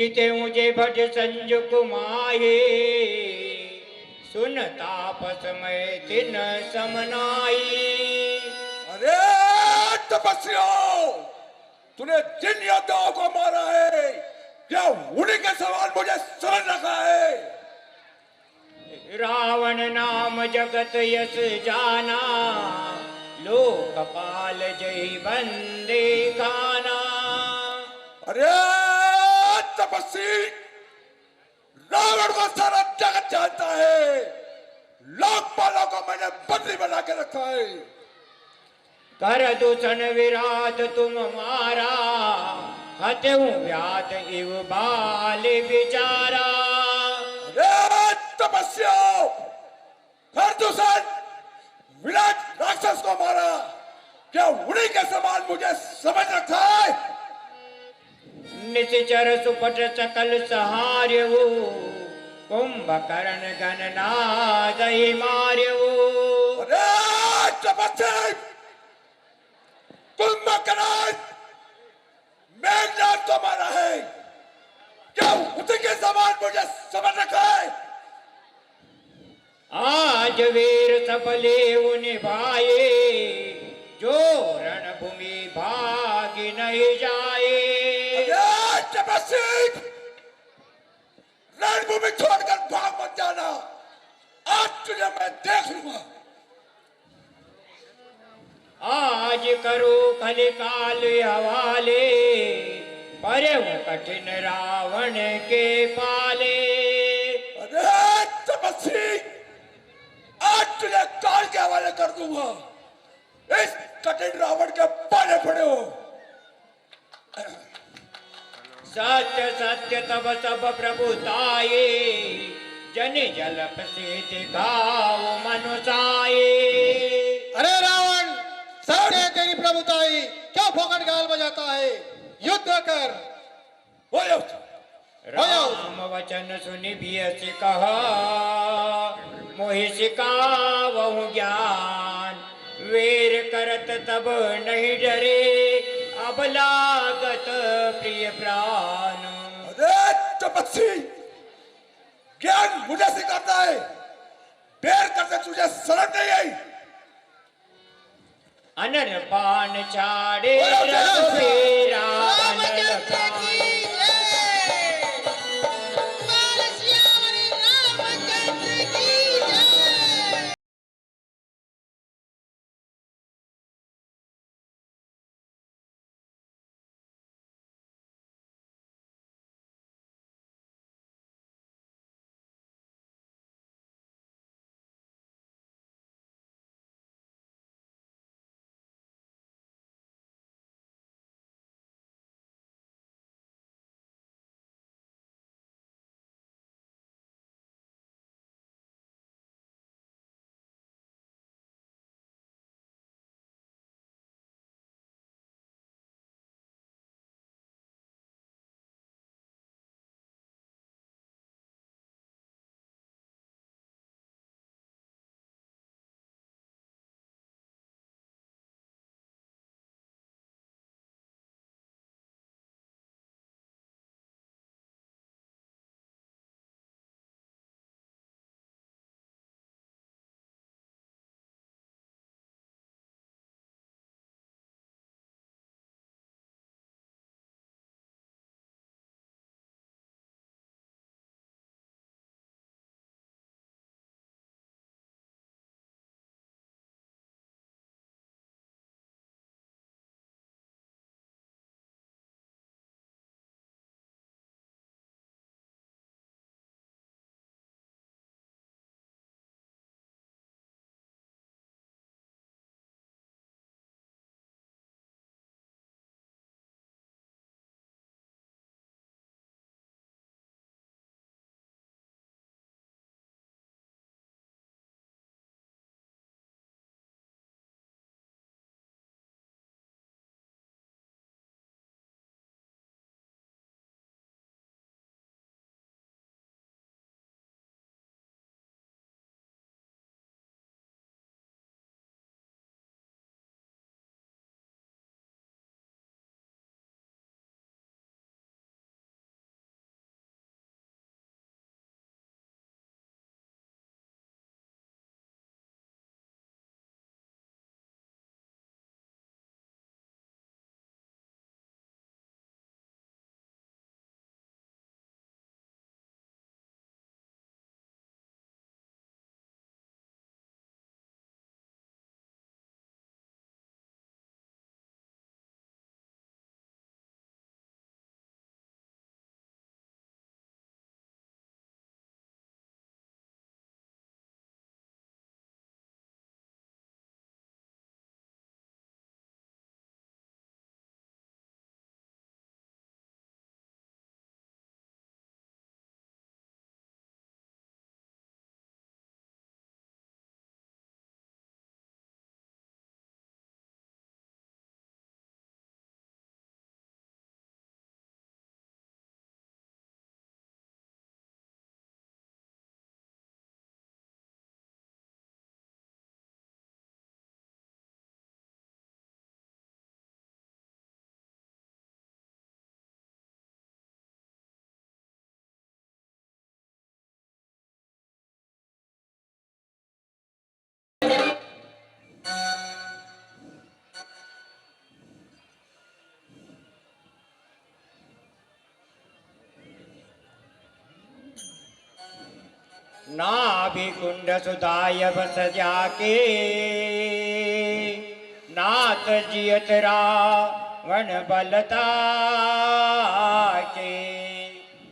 जिते मुझे भज संजुक माहे, सुन तापस में तिन समनाई। अरे तपस्या, तूने जिन योद्धाओं को मारा है, क्या उन्हीं के सवाल मुझे समझ रखा है? रावण नाम जगत यश जाना, लोकपाल जय बंदे खाना। अरे तपस्वी, रावण को सारा जगत जानता है, लोकपालों को मैंने बंदी बना के रखा है। कर दूषण विराट तुम मारा, हत्याऊं व्याध इव बाल बिचारा। अरे तपस्या, कर दूषण विराट राक्षस को मारा, क्या उन्हीं के समान मुझे समझ रखा है? निश्चर सुपट सकल सहार्यवो, कुंभकर्ण गणनाद ही मार्यवो। अरे तपस्या, कुंभकर्ण मेघनाद को मारा है, क्या उसी के समान मुझे समझ रखा है? आज वीर सफले निभाए, जो रणभूमि भागी नहीं जाए। अरे तपस्वी, रणभूमि छोड़कर भाग मत जाना, आज तुझे मैं देख लूंगा। आज करो कलिकाल हवाले, परव कठिन रावण के पाले। अरे तपस्वी, आज तुझे काल के हवाले कर दूंगा, इस कठिन रावण के पाले पड़े हो। सत्य सत्य तब सब प्रभुताये, जन जल प्रसिद्ध गाव मनुसाये। अरे रावण, सत्य है तेरी प्रभुताई, क्या फोकट गाल बजाता है? युद्ध कर। हो जाओ। राम वचन सुनि बियस कहा, मोहि सिखावहु ज्ञान। वीर करत तब नहीं डरे, अब लागत प्रिय प्राण। अरे तपस्वी, ज्ञान मुझे सिखाता है, बेर करते तुझे शरण नहीं आई। अनर पान छाड़े हो जाओ। रघुवीरा, राम अनर जैसे पान की नाभि कुंड सुधाय बस जाके नाथ जियत रावण बलता के।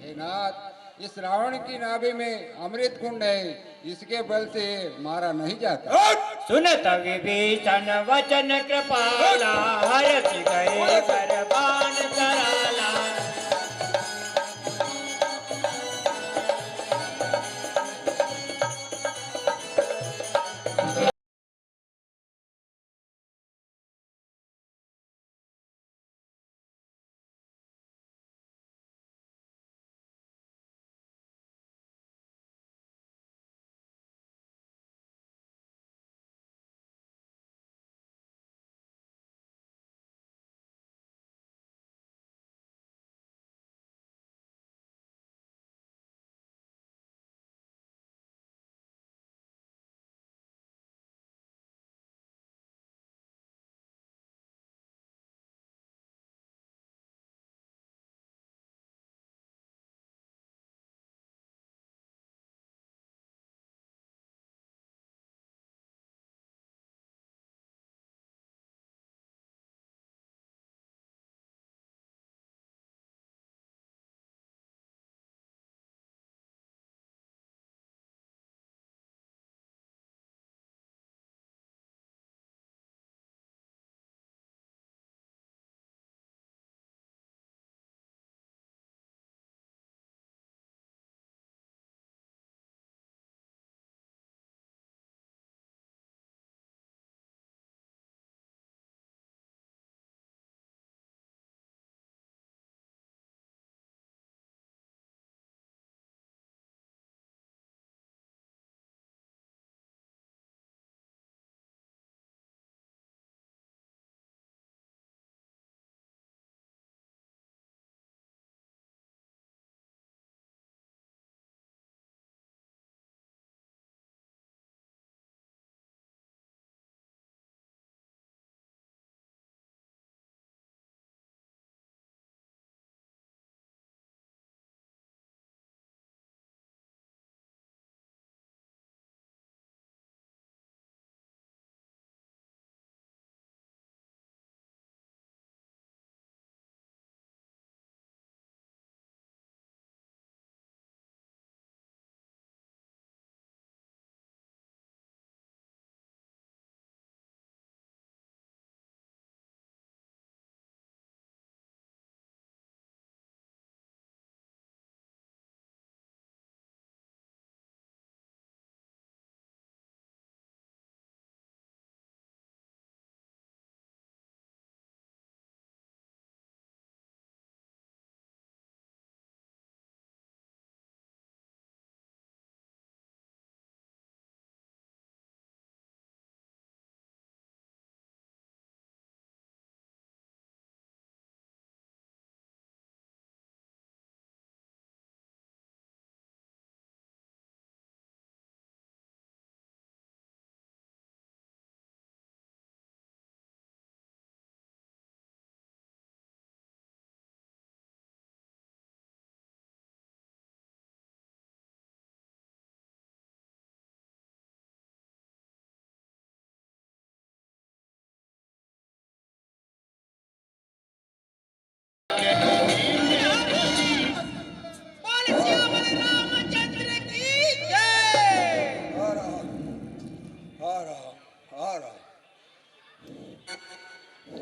हे नाथ, इस रावण की नाभि में अमृत कुंड है, इसके बल से मारा नहीं जाता। सुनत विभीषण वचन कृपाला हर्ष गए कर बाण कराला।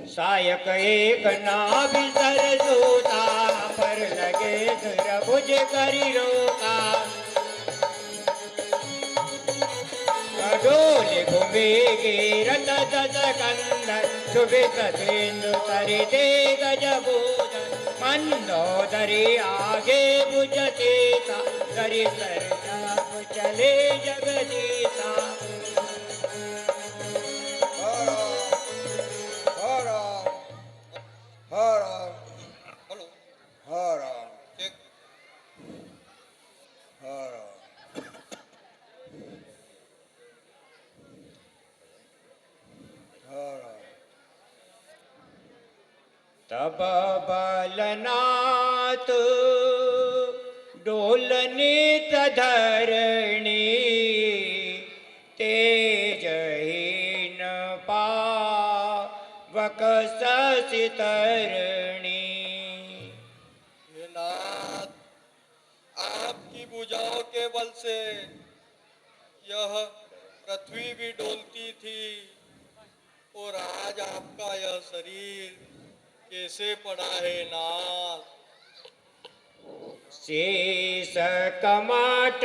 सायक एक नाभि सर जोता पर लगे सुरभुज करि रोका। डोल घुमे गिरत दस कंधर सुभित सिंधु तरि दे गजबोध मंदोदरी आगे भुज सीता करि सर चाप चले जगदीता। तब बलनाथ डोलनी धरणी बकसि तरणी। हे नाथ, आपकी भुजाओं के बल से यह पृथ्वी भी डोलती थी और आज आपका यह शरीर कैसे पड़ा है नाथ। शेष कमाट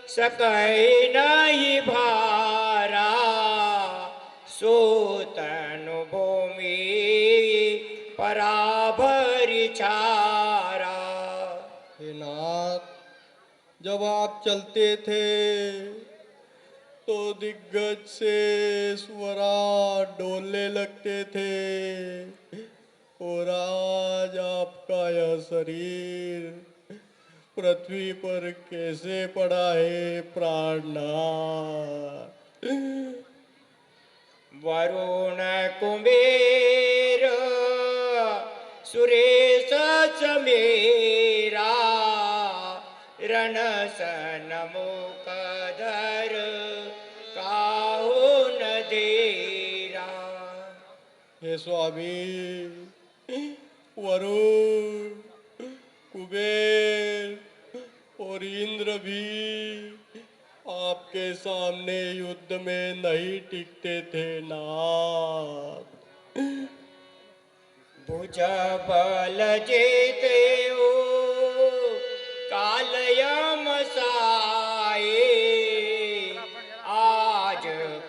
सकै नहीं भारा, सोतनु भूमि पराभरि छारा। हे नाथ, जब आप चलते थे तो दिग्गज से स्वरा डोलने लगते थे और आज आपका यह शरीर पृथ्वी पर कैसे पड़ा है प्राणनाथ। वरुण कुबेर सुरेश चमेरा, रण सनमुखधर काहू न देरा। हे स्वामी, वरुण, कुबेर और इंद्र भी आपके सामने युद्ध में नहीं टिकते थे नाथ। भुज बल जेते हो कालयम साए, आज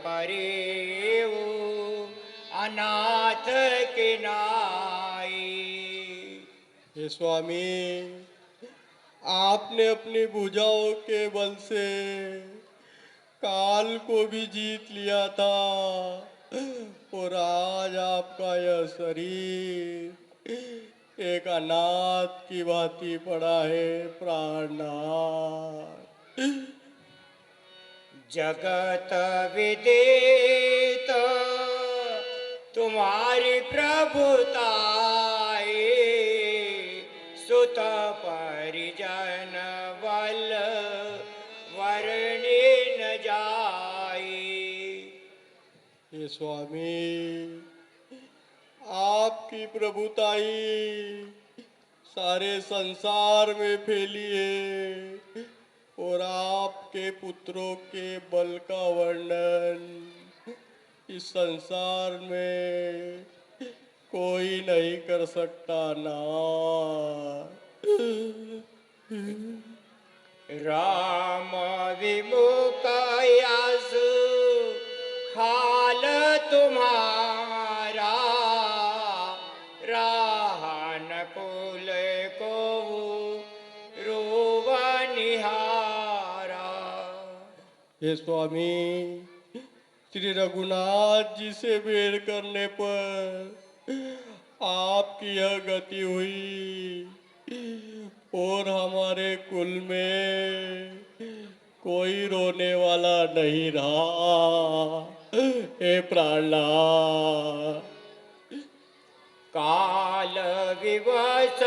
परे हो अनाथ के नाई। हे स्वामी, आपने अपनी भुजाओं के बल से काल को भी जीत लिया था और आज आपका यह शरीर एक अनाथ की भांति पड़ा है प्राणनाथ। जगत विदित तुम्हारी प्रभुताए, सुत परिजन बल वर्णि न जाई। हे स्वामी, आपकी प्रभुताई सारे संसार में फैली है और आपके पुत्रों के बल का वर्णन इस संसार में कोई नहीं कर सकता ना। राम विमुख यस हाल तुम्हारा, राहन कुल को रोव निहारा। हे स्वामी, श्री रघुनाथ जी से भेंट करने पर आपकी यह गति हुई और हमारे कुल में कोई रोने वाला नहीं रहा। हे प्राणनाथ, काल विवश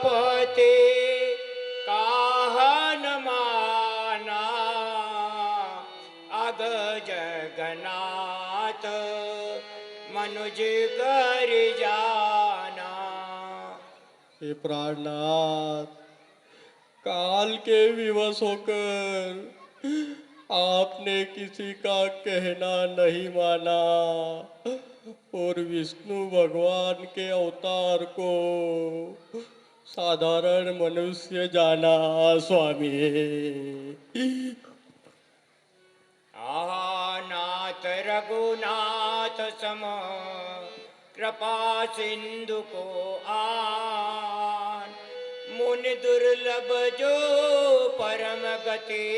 पते काहन माना, अग जगन्नाथ मनुज कर जाना। हे प्राणनाथ, काल के विवश होकर आपने किसी का कहना नहीं माना और विष्णु भगवान के अवतार को साधारण मनुष्य जाना। स्वामी, नाथ रघुनाथ सम कृपा सिंधु को आन, मुनि दुर्लभ जो परम गति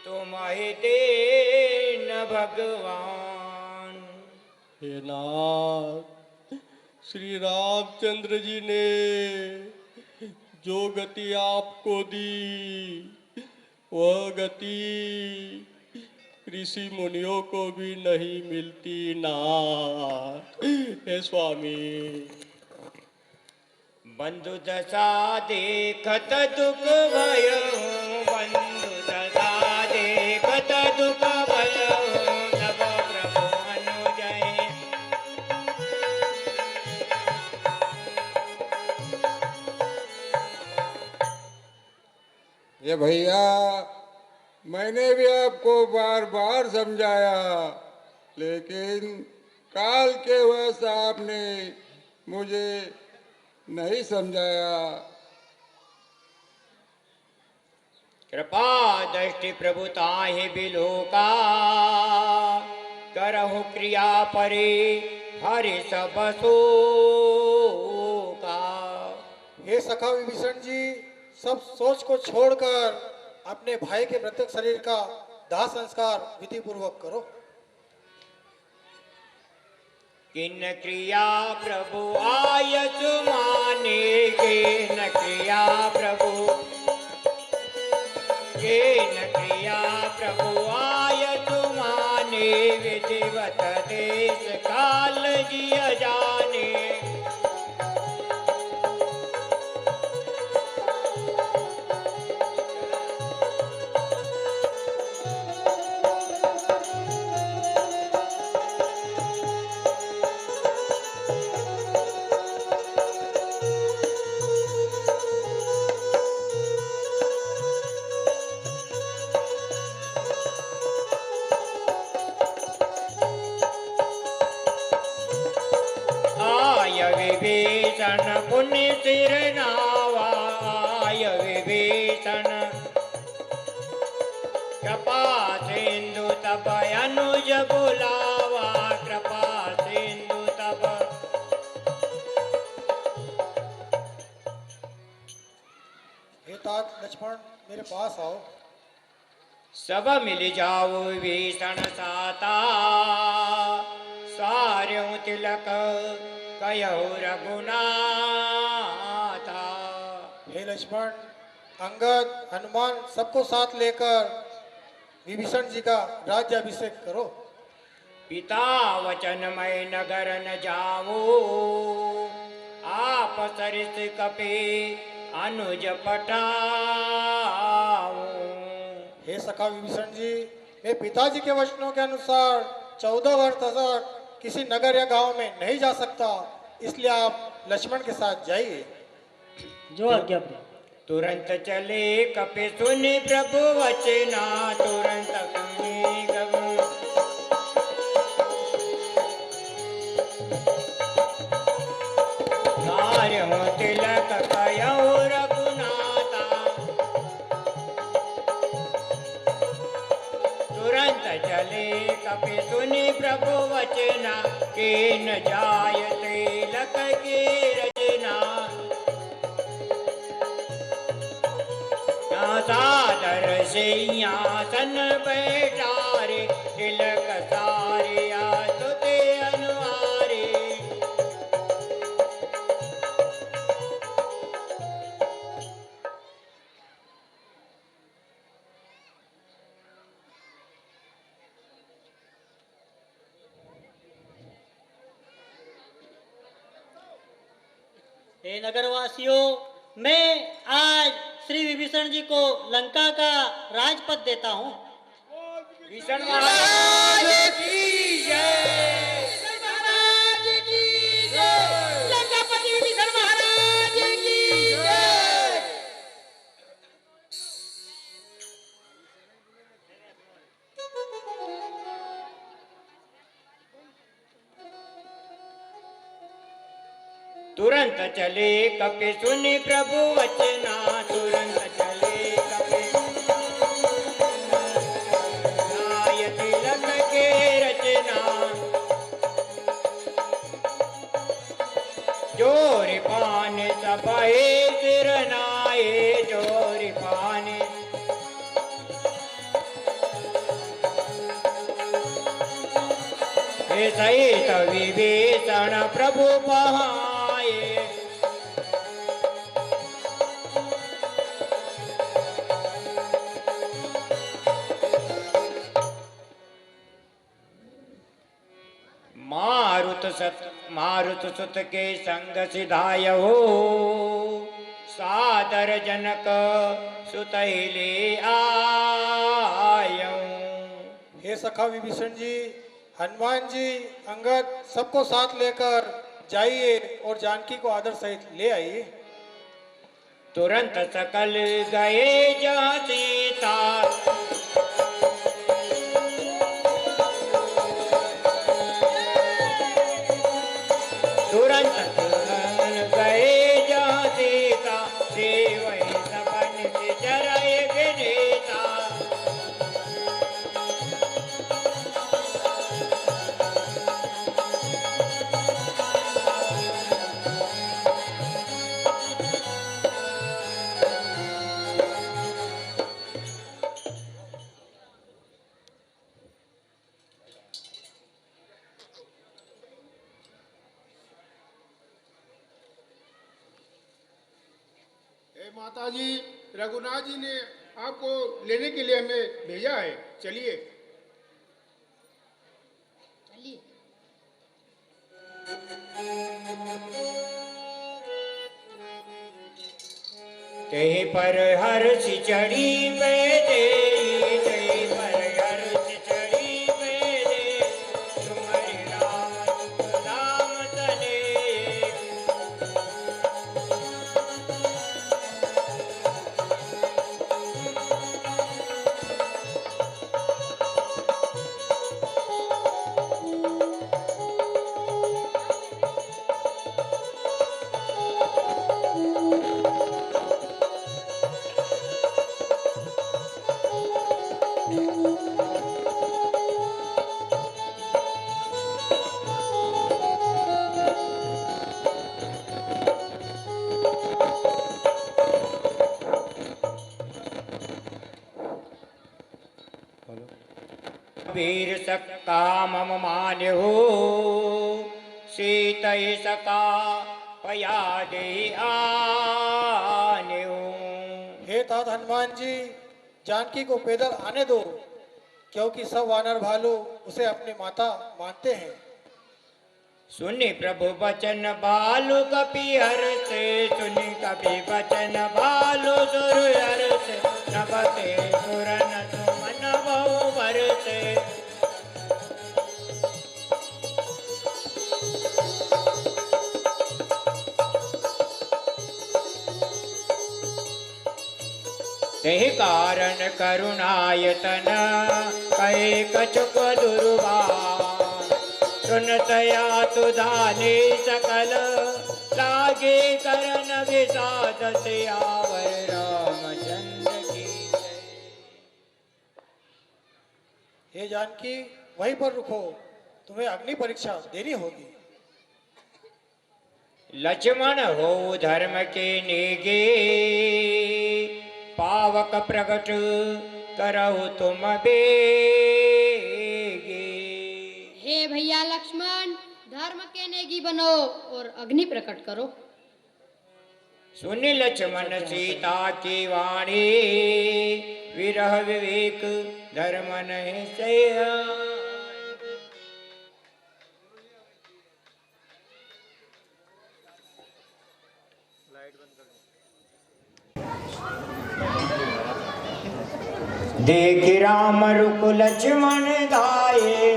तुम्हें देन भगवान। हे नाथ, श्री रामचंद्र जी ने जो गति आपको दी वह गति ऋषि मुनियों को भी नहीं मिलती ना। हे स्वामी, बंधु दशा देखत दुख भयो, बंधु दशा देखत दुख भयो, तब प्रभु अनुजय ये भैया, मैंने भी आपको बार बार समझाया, लेकिन काल के वश आपने मुझे नहीं समझाया। कृपा दृष्टि प्रभुताहि बिलोका, करहु क्रिया परे हरि सब का। हे सखा विभीषण जी, सब सोच को छोड़कर अपने भाई के मृतक शरीर का दाह संस्कार विधि पूर्वक करो। किन क्रिया प्रभु आयस माने, किन क्रिया प्रभु, किन क्रिया प्रभु आयस माने, विधिवत देश काल जिय जाने। विभीषण पुण्य सिर नावा, आय विभीषण कृपा सिंधु तब अनुज बुलावा, कृपा सिंधु तब। हे तात लक्ष्मण, मेरे पास आओ। सब मिल जाओ विभीषण साता, सार्यों तिलक कयहु रघुनाथा। हे लक्ष्मण, अंगद, हनुमान सबको साथ लेकर विभीषण जी का राज्याभिषेक करो। पिता वचन मैं नगर न जाऊं, आप सरिस कपि अनुज पटाऊं। हे सखा विभीषण जी, मैं पिताजी के वचनों के अनुसार 14 वर्ष तक किसी नगर या गांव में नहीं जा सकता, इसलिए आप लक्ष्मण के साथ जाइए। जो आज्ञा प्रभु। तुरंत चले कपि सुनि प्रभु वचना, तुरंत सुनि कपि। सार्यों तिलक कयहु रघुनाथा, तुरंत चले कपि सुनि प्रभु वचना, कीन जाय तिलक की रचना। सादर सिंहासन बैठारे, तिलक सारिया तुते अनुहारे। हे नगरवासियों, मैं आज श्री विभीषण जी को लंका का राजपद देता हूँ। विभीषण महाराज की जय। लंकापति विभीषण महाराज की जय। तुरंत चले कपि सुनि प्रभु वचना, तुरंत चले कपि जाय तिलक के रचना। जोरि पान सबहे सिर नाये, जोरि पान। हे सहित विभीषण प्रभु पहाए, मारुत सुत के संग सिधाय हो, सादर जनक सुतैले आयऊं। हे सखा विभीषण जी, हनुमान जी, अंगद सबको साथ लेकर जाइए और जानकी को आदर सहित ले आइए। तुरंत सकल गए जहाँ सीता, तुरंत सकल गए जहाँ सीता, से वही सपन से जराए विनीता। हे माता जी, रघुनाथ जी ने आपको लेने के लिए हमें भेजा है। चलिए। कहीं पर हर्ष चढ़ी बैठे, कहीं पर हर्ष चढ़ी बैठे, तुम्हारे राम तने। वीर सका मम मान्य हो, सीत सका पया दे आने हो। हे तात हनुमान जी, जानकी को पैदल आने दो, क्योंकि सब वानर भालू उसे अपनी माता मानते हैं। सुनि प्रभु वचन बालु कपि हर्ष, सुनि कपि वचन बालु सुर हर्ष, नभते सुरन सुमन बहु वर्ष। तेहि कारण करुणायतन कहे कछुक दुर्बान, सुनतया तुधाने सकल लागे करन विषाद सियावर रामचंद्र की जय। हे जानकी, वहीं पर रुको, तुम्हें अग्नि परीक्षा देनी होगी। लक्ष्मण हो धर्म के नेगे, पावक प्रगट करहु तुम बेगे। हे भैया लक्ष्मण, धर्म के नेगी बनो और अग्नि प्रकट करो। सुनि लक्ष्मण सीता की वाणी, विरह विवेक धर्म नहीं सह्य। देख राम रुक लक्ष्मण गाये,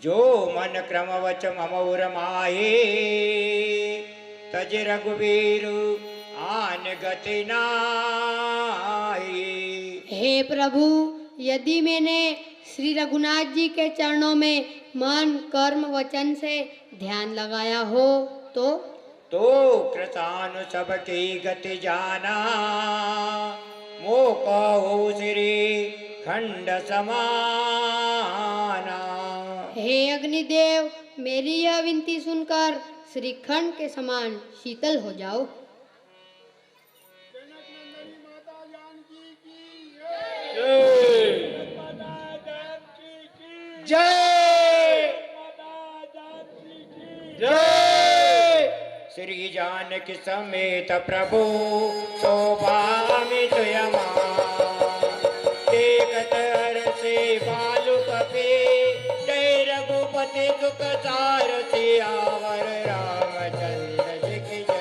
जो मन क्रम वच मम उर माहे, तज रघुवीर आन गति नाहि। हे प्रभु, यदि मैंने श्री रघुनाथ जी के चरणों में मन कर्म वचन से ध्यान लगाया हो तो कृतानु सबकी गति जाना, मोह कहो श्री खंड समाना। हे अग्निदेव, मेरी यह विनती सुनकर श्रीखंड के समान शीतल हो जाओ। जनक नंदनी माता जानकी की जय। जय जय श्री जानकी समेत प्रभु शोभामित यमा देखत हर से बालु कपे जय रघुपति दुख सार सियावर रामचंद्र जी की जय।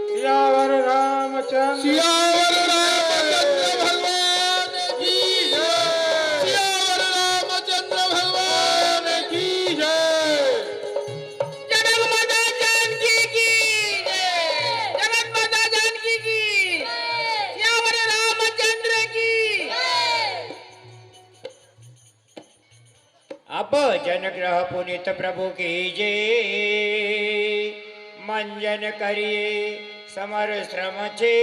सियावर रामचंद्र सियावर रामचंद्र भगवान की जय। सियावर रामचंद्र भगवान की जय। जगत माता जानकी की जय। जगत माता जानकी की जय। सियावर रामचंद्र की जय। अब जनग्रह पुनित प्रभु की जय मंजन करिए समर श्रम छे।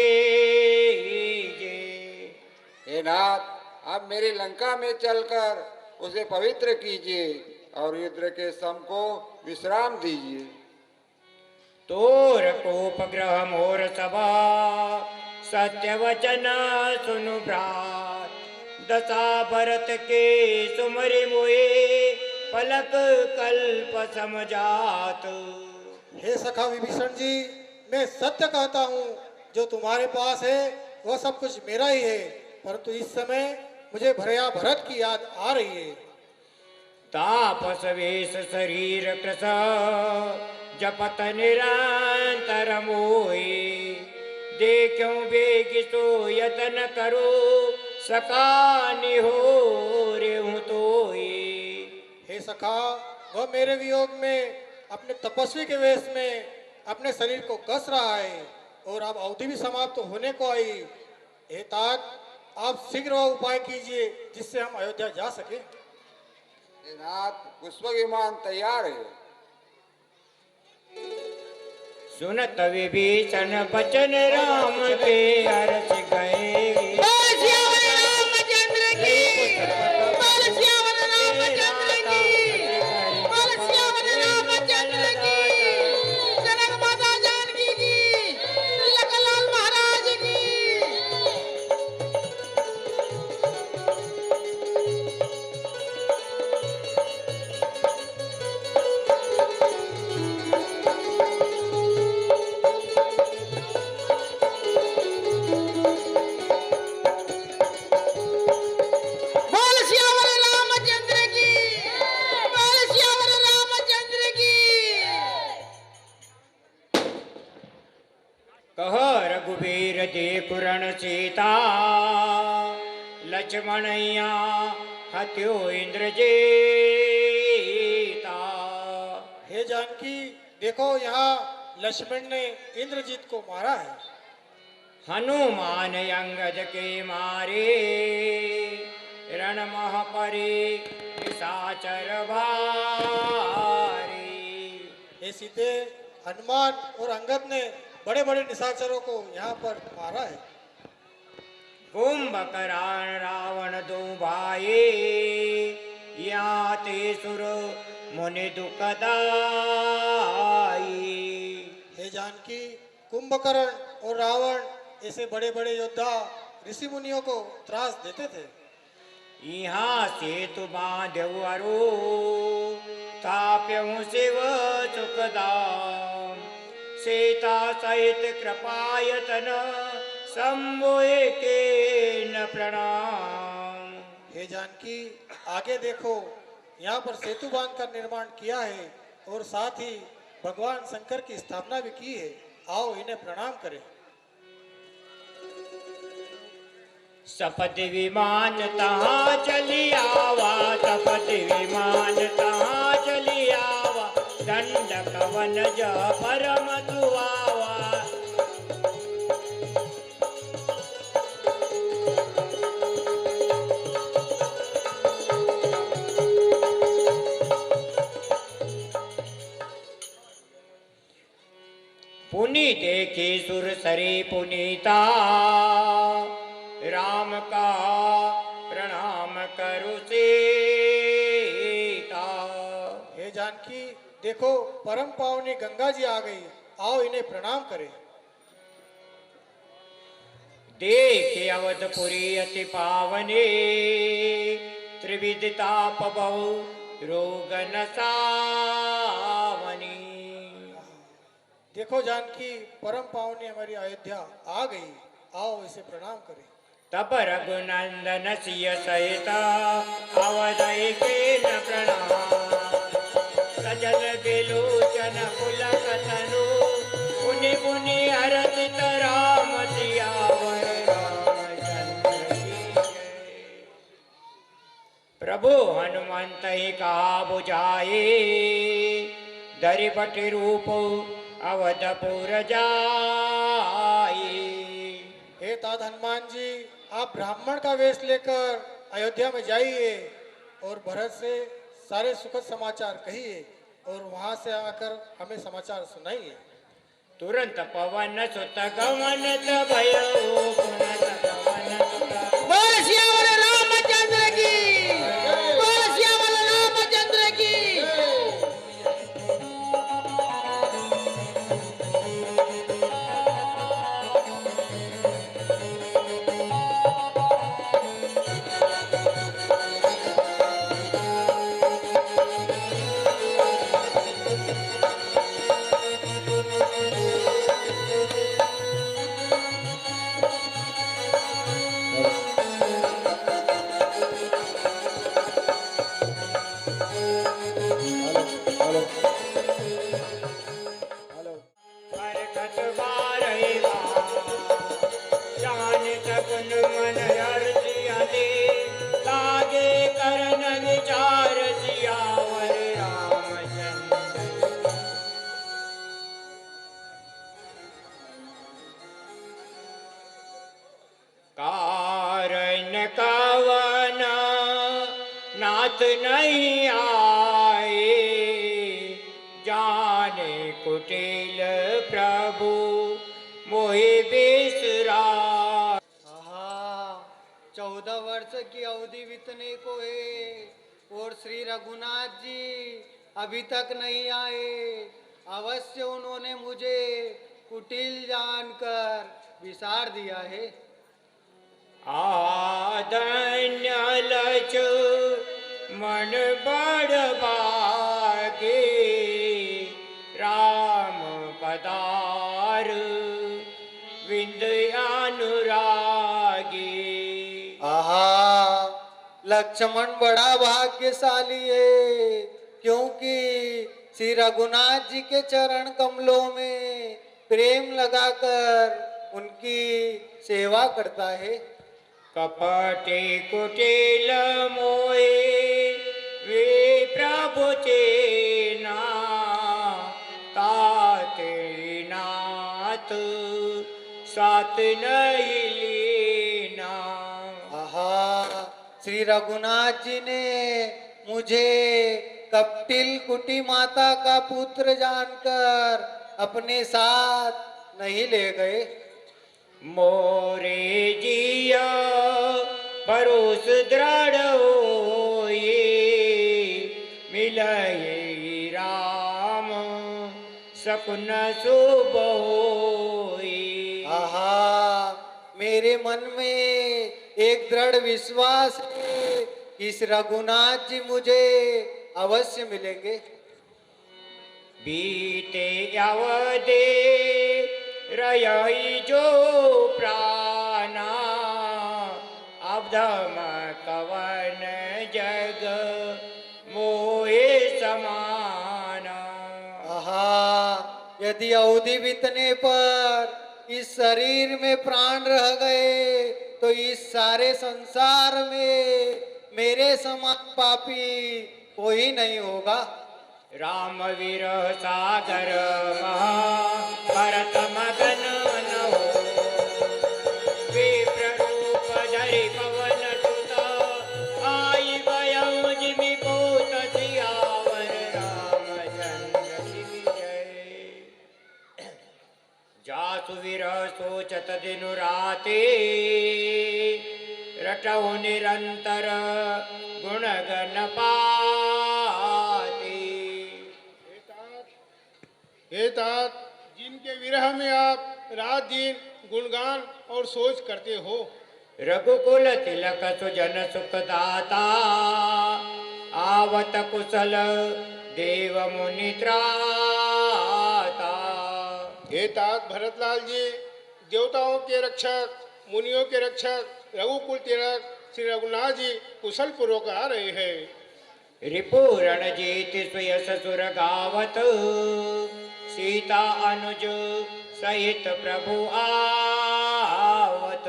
हे नाथ, आप मेरी लंका में चलकर उसे पवित्र कीजिए और रुद्र के सम को विश्राम दीजिए। तोर कोपग्रह मोर सभा सत्य वचन सुनु भ्रात दशा भरत के सुमरि मोए पलक कल्प समझात। हे सखा विभीषण जी, मैं सत्य कहता हूँ, जो तुम्हारे पास है वह सब कुछ मेरा ही है, परंतु इस समय मुझे भरया भरत की याद आ रही है। तापस वेश शरीर कृश जपत निरंतर मोहि देखूं बेगी सो यतन करो सका निहोरे तोहि। हे सखा, वह मेरे वियोग में अपने तपस्वी के वेश में अपने शरीर को कस रहा है और अब अवधि भी समाप्त होने को आई। हे तात, आप शीघ्र वह उपाय कीजिए जिससे हम अयोध्या जा सके। हे नाथ, पुष्प विमान तैयार है। सुनत विभीषण बचन राम के हर्ष गए। बोल सियावर रामचंद्र की। बोल सियावर रामचंद्र की। बोल सियावर रामचंद्र की। जनक माता जानकी की। लखनलाल महाराज की। बोल सियावर रामचंद्र की। बोल सियावर रामचंद्र की। कह रघुवीर देखु रण सीता लक्ष्मणैया हत्यो इंद्रजीता। हे जानकी, देखो यहाँ लक्ष्मण ने इंद्रजीत को मारा है। हनुमान अंगद के मारे रण मह परे निशाचर भारी। हे सीते, हनुमान और अंगद ने बड़े बड़े निशाचरों को यहाँ पर मारा है। कुंभकर्ण रावण दो भाई याते सुर मुनि दुखदाई। हे जानकी, कुंभकर्ण और रावण ऐसे बड़े बड़े योद्धा ऋषि मुनियों को त्रास देते थे। यहाँ सेतु बांधव अरु ताप्यहु शिव सुखदाम सीता सहित कृपायतन संबोए के न प्रणाम। हे जानकी, आगे देखो, यहाँ पर सेतु बांध का निर्माण किया है और साथ ही भगवान शंकर की स्थापना भी की है। आओ इन्हें प्रणाम करें। सपथ विमान तहाँ चली आवा, सपथ विमान तहाँ चली आवा, दंड कवन ज परम दुआवा। पुनि देखी सुर सरी पुनीता, राम का प्रणाम करु सीता। हे जानकी, देखो परम पावनी गंगा जी आ गई, आओ इन्हें प्रणाम करें। देखे अवधपुरी अति पावने, त्रिविध ताप बहु रोग नसावनी। देखो जानकी परम पावनी हमारी अयोध्या आ गई, आओ इसे प्रणाम करें। तब रघुनंदन सिय सहित अवधि के न प्रणाम, सजल बिलोचन पुलक तनु, पुनि पुनि हरषित राम सियावर रामचंद्र की जय। प्रभु हनुमंत ही कहा बुझाए, धरि बटि रूप अवधपुर जाए। हे तात हनुमान जी, आप ब्राह्मण का वेश लेकर अयोध्या में जाइए और भरत से सारे सुखद समाचार कहिए और वहां से आकर हमें समाचार सुनाइए। तुरंत पवन सुत गमन भयो, पुनः गमन सुत। बोल सियावर रामचंद्र की, बोल सियावर रामचंद्र की। बरकत बारहि बार, जान सकुन मन हर्षिया दे, लागे करन विचार सियावर रामचंद्र। कारण कवन नाथ नहीं आए, जाने कुटिल प्रभु मोहि बिसरा। आहा, 14 वर्ष की अवधि बीतने को है और श्री रघुनाथ जी अभी तक नहीं आए। अवश्य उन्होंने मुझे कुटिल जानकर विसार दिया है। आदन्य लच मन बड़ बागे, राम पदार विंद अनुरागी। आहा, लक्ष्मण बड़ा भाग्यशाली है क्योंकि श्री रघुनाथ जी के चरण कमलों में प्रेम लगाकर उनकी सेवा करता है। कपटे कुटिल मोहे वे प्रभु चेना, ताते नाथ साथ नहीं लेना। आहा, श्री रघुनाथ जी ने मुझे कपटिल कुटी माता का पुत्र जानकर अपने साथ नहीं ले गए। मोरे जिया भरोस दृढ़ होए, मिलए राम सकुन शुभ होए। आहा, मेरे मन में एक दृढ़ विश्वास है कि इस रघुनाथ जी मुझे अवश्य मिलेंगे। बीते अवधे रही जो प्राणा, अब्धम कवन जग मोहे समाना। आहा, यदि अवधि बीतने पर इस शरीर में प्राण रह गए तो इस सारे संसार में मेरे समान पापी कोई नहीं होगा। राम विरह सागर महा भरत मगन न हो, विप्र रूप धरि पवन सुत, आई भयउ जिमि पूत सियावर रामचंद्र की जय। जासु विरह सोचत दिनु राते, रटहु निरंतर गुण गण पाते। हे तात, जिनके विरह में आप रात दिन गुणगान और सोच करते हो, रघुकुल तिलक सुजन सुखदाता आवत कुशल देव मुनि त्राता। हे तात भरतलाल जी, देवताओं के रक्षक, मुनियों के रक्षक रघुकुल तिलक श्री रघुनाथ जी कुशल पूर्वक आ रहे हैं। रिपुरण जीत सुय ससुर गावत सीता अनुज सहित प्रभु आवत।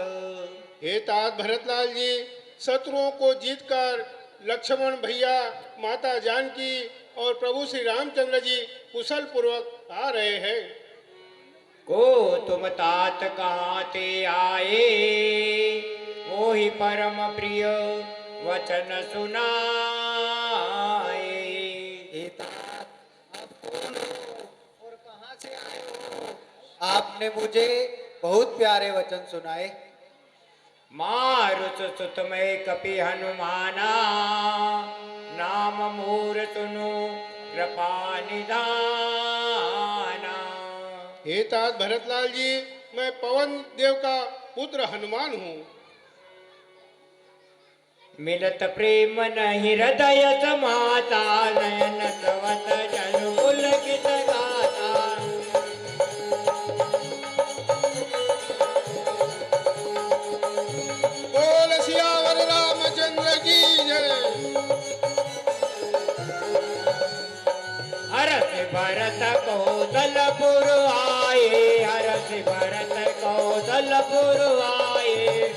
हे तात भरतलाल जी, शत्रुओं को जीतकर लक्ष्मण भैया, माता जानकी और प्रभु श्री रामचंद्र जी कुशल पूर्वक आ रहे हैं। को तुम तात कहाँ ते आए मोहि परम प्रिय वचन सुनाए। हे तात, आप कौन हो और कहाँ से आए हो? आपने मुझे बहुत प्यारे वचन सुनाए। मारुत सुत में कपि हनुमाना नाम मूर सुनु कृपा निधाना। हे तात भरतलाल जी, मैं पवन देव का पुत्र हनुमान हूँ। मिलत प्रेम नहीं हृदय समाता नयन सवत जन पुलकित गाता। बोल सियावर रामचंद्र की जय। हरस भरत कौशलपुर आए हरस भरत कौशलपुर आए।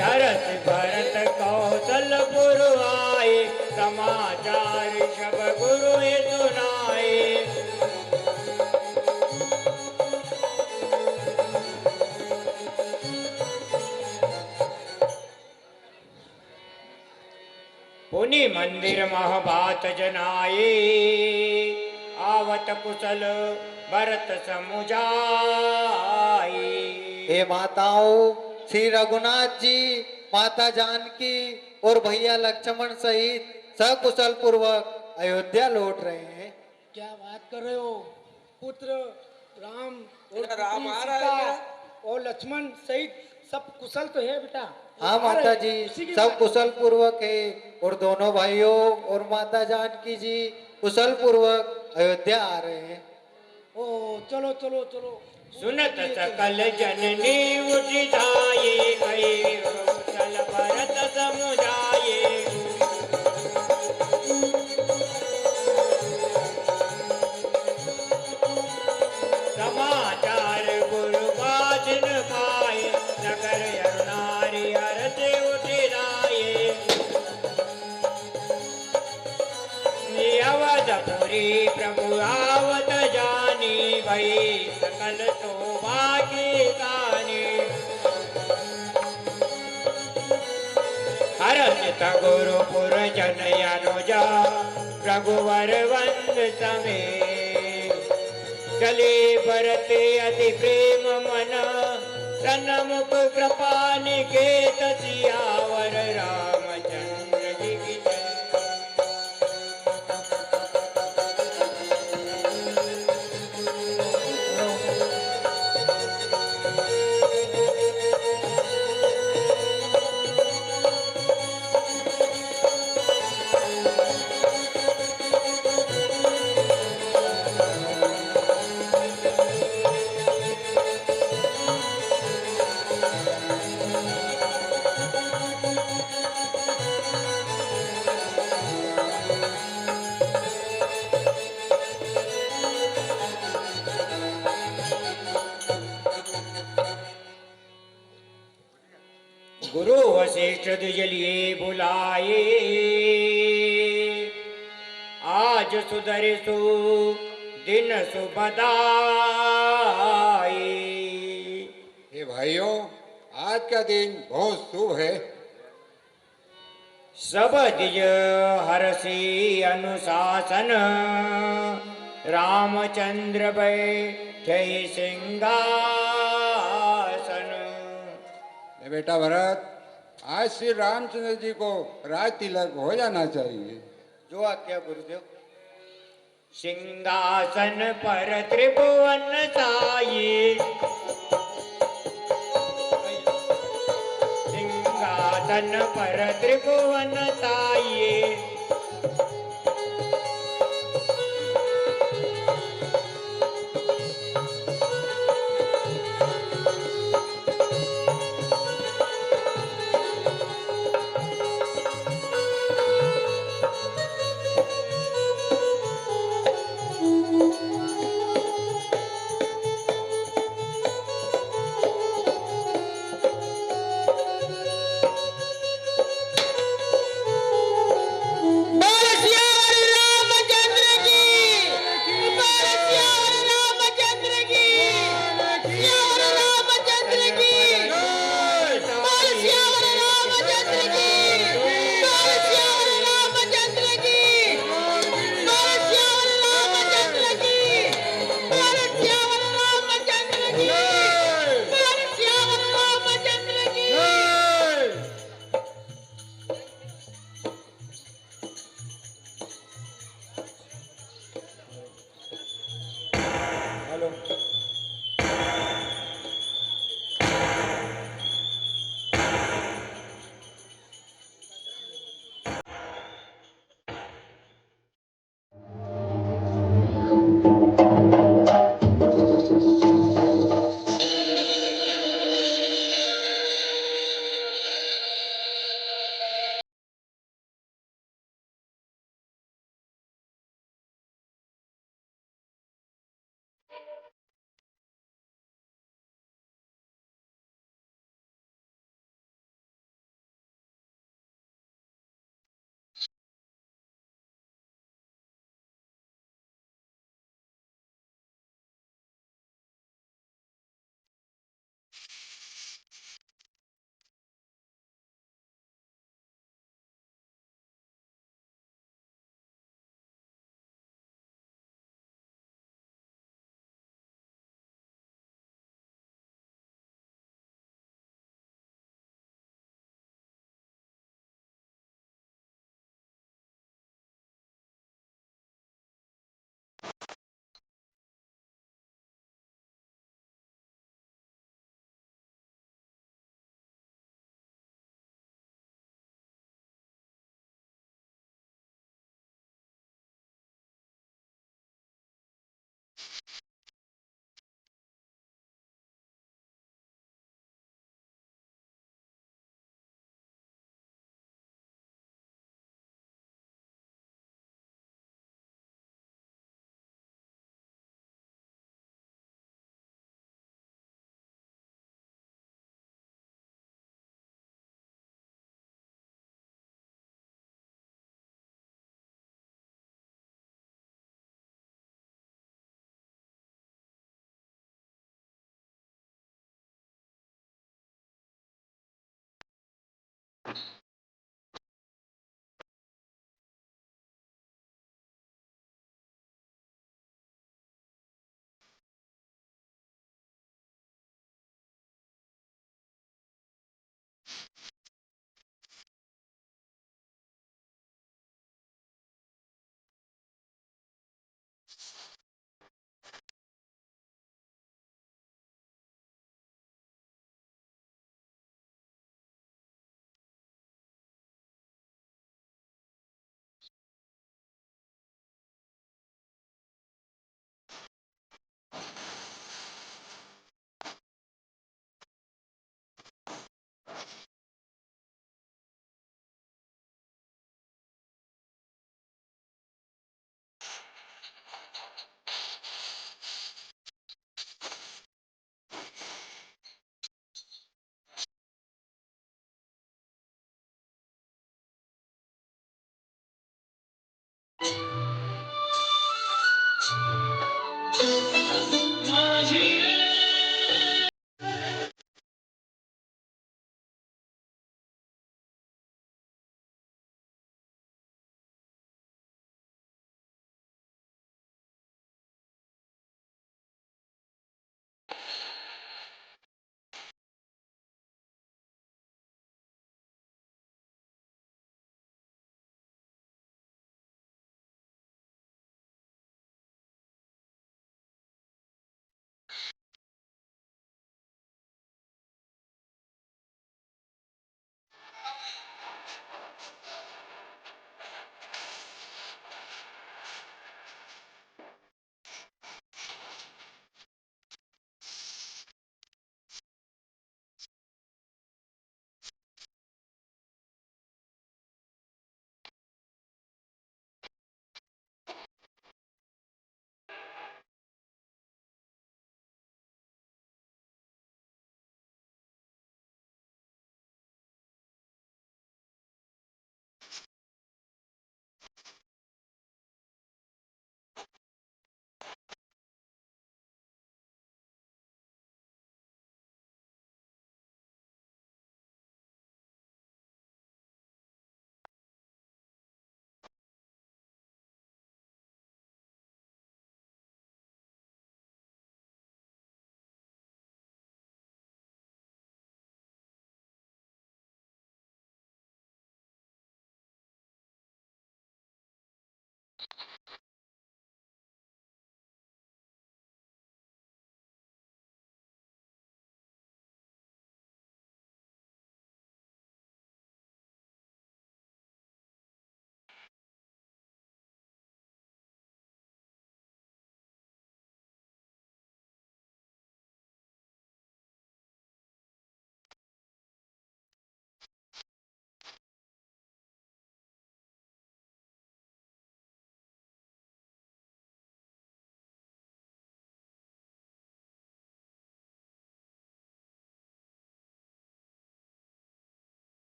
हरस भरत कौशलपुर आए समाचार सब गुरु सुनाए। पुनि मंदिर महबात जनाए आवत कुशल भरत समुझाए। हे माताओं, श्री रघुनाथ जी, माता जानकी और भैया लक्ष्मण सहित सकुशल पूर्वक अयोध्या लौट रहे हैं। क्या बात कर रहे हो? पुत्र राम और राम पुत्री आ रहा है सीता और लक्ष्मण सहित सब कुशल तो है बेटा? हाँ आ माता रहे जी, हैं, इसी की सब बात- कुशल पूर्वक है और दोनों भाइयों और माता जानकी जी कुशल पूर्वक अयोध्या आ रहे हैं। ओ चलो चलो चलो। सुनत सकल जननी उठिधाये कई कौशल भरत समुझाये। समाचार गुरु बाजन पाए नगर अरुणारी हरते उठिधाये। अवधपुरी प्रभु आवत जानी भई सकल सौभाग्य गानी। हरसित गुरुपुर जन अनुजा रघुवर वंद समे। चले भरते अति प्रेम मन सन्मुख कृपा निकेत सियावर रामचंद्र जी की जय। इष्ट दुजलिए बुलाए, आज सुधरसु दिन सुबदाई। हे भाइयों, आज का दिन बहुत शुभ है। सब दिज हरसी अनुशासन, रामचंद्र बैठे सिंहासन। बेटा भरत, आज श्री रामचंद्र जी को राज तिलक हो जाना चाहिए। जो आज्ञा गुरुदेव। सिंहासन पर त्रिभुवन साई, सिंहासन पर त्रिभुवन साई।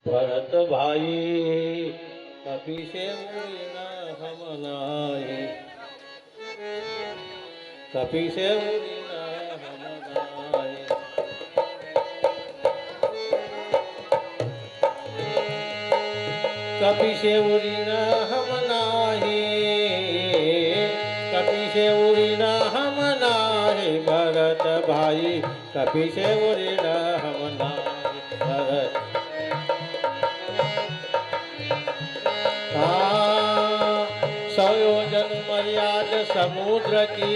भरत भाई कपि से मुनि न हम नाहि, कपि से मुनि न हम नाहि। कपि से मुनि न हम नाहि, कपि से मुनि न हम नाहि। भरत भाई कपि से मुनि न हम नाहि। भरत सौ योजन मर्याद समुद्र की,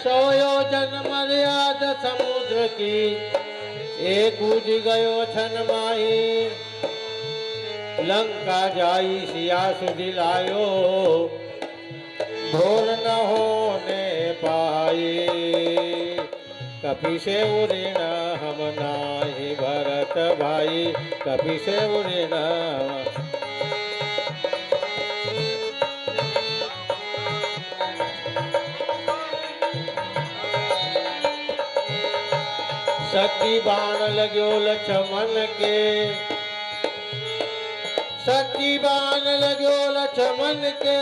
सौ योजन मर्याद समुद्र की। एक उज गयो छन माही, लंका जाई सिया सुधिलायो। भोर न होने पाए, कपि से उड़िन हम नाहि। भरत भाई कपि से उड़िन सती बाण लगो लक्ष्मण के, सती बाण लगो लक्ष्मण के।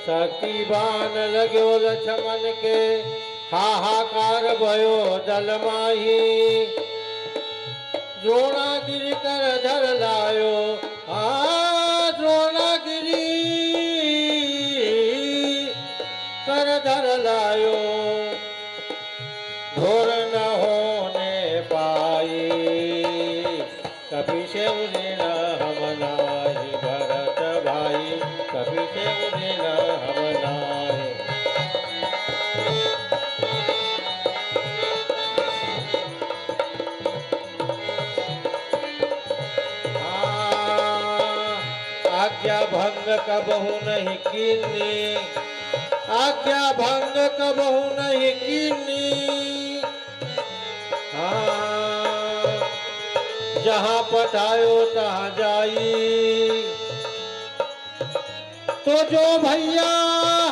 सती बाण लगो लक्ष्मण के, हाहाकार भयो दल माही। द्रोणागिरि कर धर लायो, द्रोणागिरि कर धर लायो। घोर न होने पाई, कपि से उड़िन हम नाहि। भरत भाई कपि से उड़िन हम नाहि। आज्ञा भंग कबहु नहीं कीनी, आज्ञा भंग कबहू नहीं कीनी। हाँ, जहाँ पठायो तहाँ जाई। तो जो भैया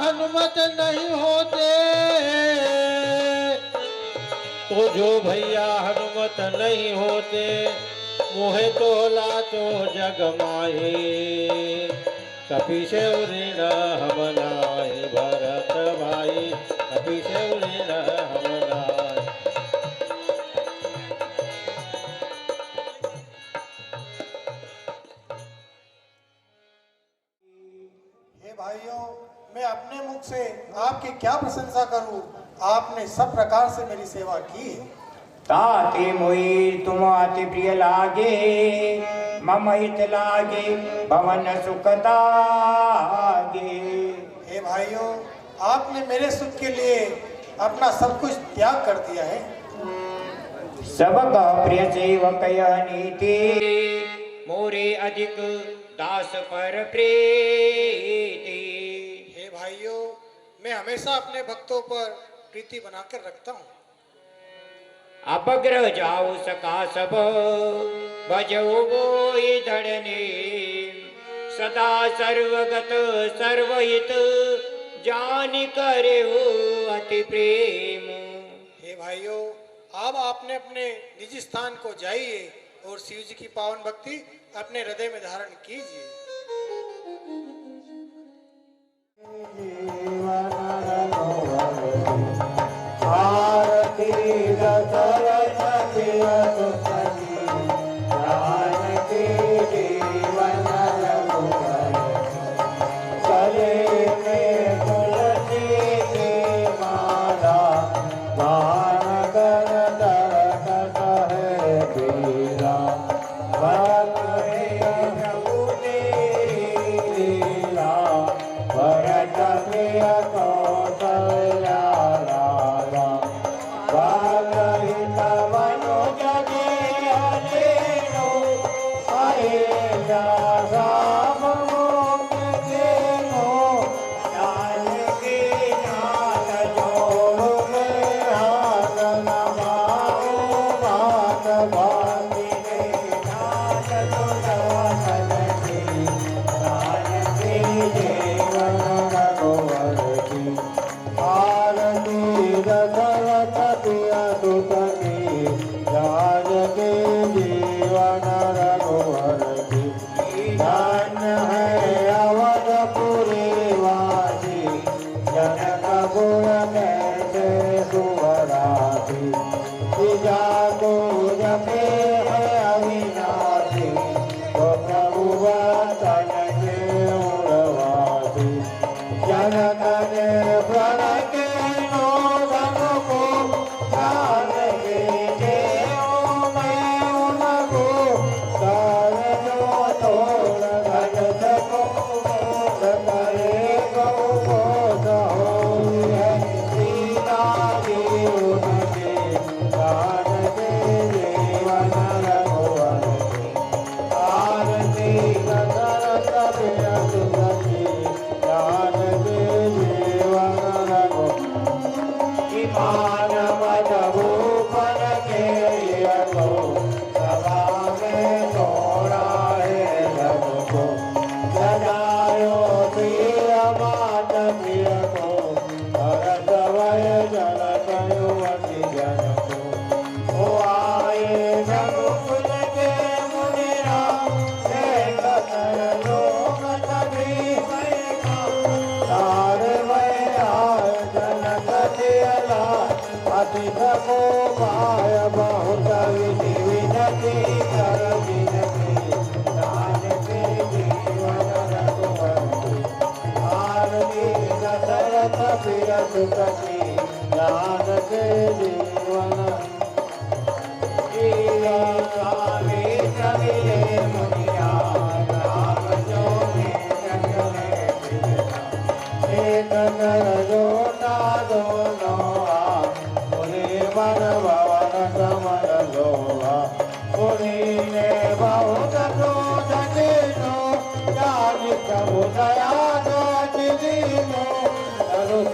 हनुमत नहीं होते, तो जो भैया हनुमत नहीं होते, मोहे तो लातो जग माहे। कपि से ऋण हम नाहि भरत भाई, कपि से ऋण हम नाहि। हे भाइयों, मैं अपने मुख से आपकी क्या प्रशंसा करूं? आपने सब प्रकार से मेरी सेवा की है। ताते मोई तुम अति प्रिय लागे, मम हित लागे भवन सुखदागे। हे भाइयों, आपने मेरे सुख के लिए अपना सब कुछ त्याग कर दिया है। सबका प्रिय सेवक यह नीति, मोरे अधिक दास पर प्रीति। हे भाइयों, मैं हमेशा अपने भक्तों पर प्रीति बनाकर रखता हूँ। अपग्रह जाओ सका सब, भजो बोई धड़ने। सदा सर्वगत सर्वहित, जान करे हो अति प्रेम। हे भाइयों, अब आपने अपने निजी स्थान को जाइए और शिव जी की पावन भक्ति अपने हृदय में धारण कीजिए।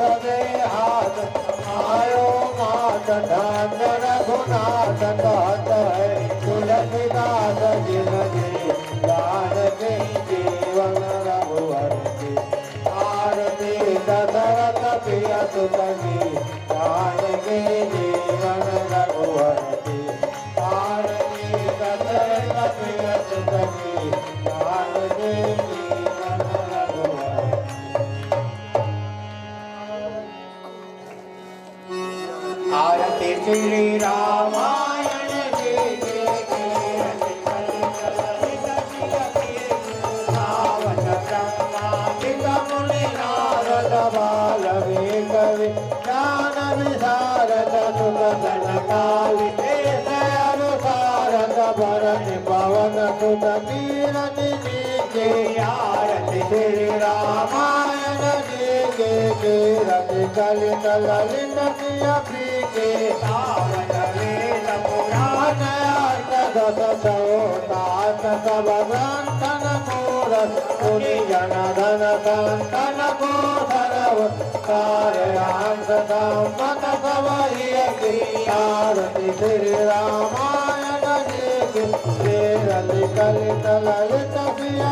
सदे हाथ आयो मात ढांड रघुनाथ कहत है तुलसीदास जिनके दान के जीवन रघुवर की आरती दशरथ प्रिय सुत की दान के जीवन रघुवर की आरती दशरथ प्रिय सुत की दान के जीवन रघुवर आरती श्री रामायण जी के सावन ब्रह्मादिक मुनि नारद बालवे कवि ज्ञान विशारद सुगन काली देश अनुसारद भरत पवन सुत कीरत जी के आरती श्री रामायण जी के कीरत कलित ललित प्रिय के सावन वेद पुराण अर्थ दस चौतात सब ग्रंथन मूरत मुनि जन धन संतन को सर्व कार्यांश सम्मत सवैय की आरती श्री रामायण जी की कीरत कलित ललित प्रिय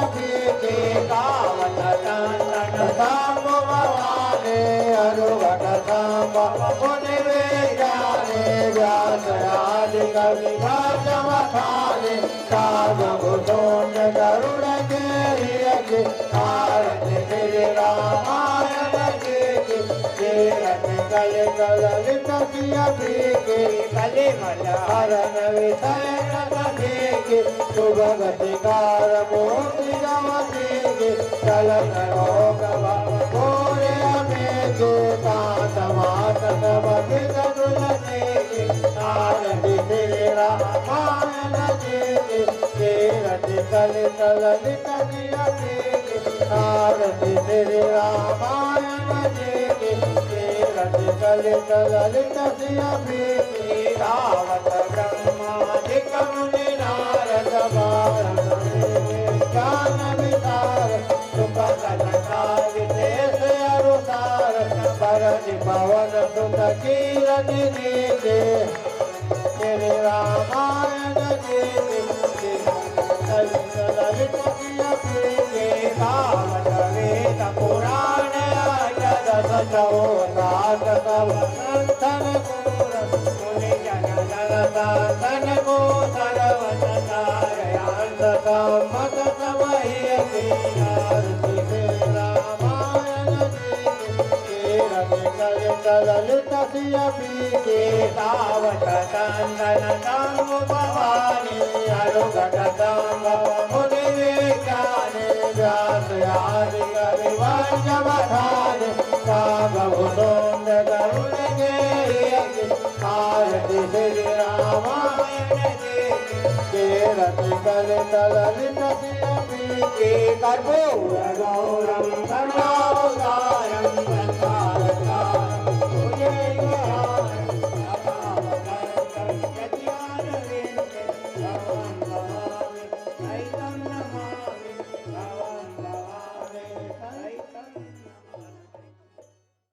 के कावत चंदन सांब भवानी अरुघट सांब मुनि विज्ञानी व्यास आदि कवि भाषमथानी साधुभूषण गरुड़ के आरती श्री रामायण जी की कीरत कलित ललित प्रिय के कलिमल हरण विषय के शुभगतिकार मोति गवती के चलन रोग भोरे में के कांत मात सबकित तुलसी के आरती श्री रामायण जी की कीरत कलित ललित प्रिय के आरती श्री रामायण जी की कीरत कलित ललित प्रिय के रावत ब्रह्मादिक मुनि नारद ज्ञान विचार सुख कथारि देश अनुसार भरत पवन सुत कीरत जी के श्री रामायण जी के ललित ललित प्रिय के सावन वेद पुराण दस चौतात सब ग्रंथन मूरत मुनि जन धन संतन को सर्वत कार्यांश सम्मत सवैय की आरती श्री रामायण जी की कीरत कलित ललित प्रिय के सावत चंदन सांब भवानी अरुघट सांब मुनि विज्ञानी व्यास आदि कवि भाषमथानी साधुभूषण गरुड़ के आरती श्री रामायण जी की कीरत कलित ललित प्रिय के कर्पूर गौरम सर्वा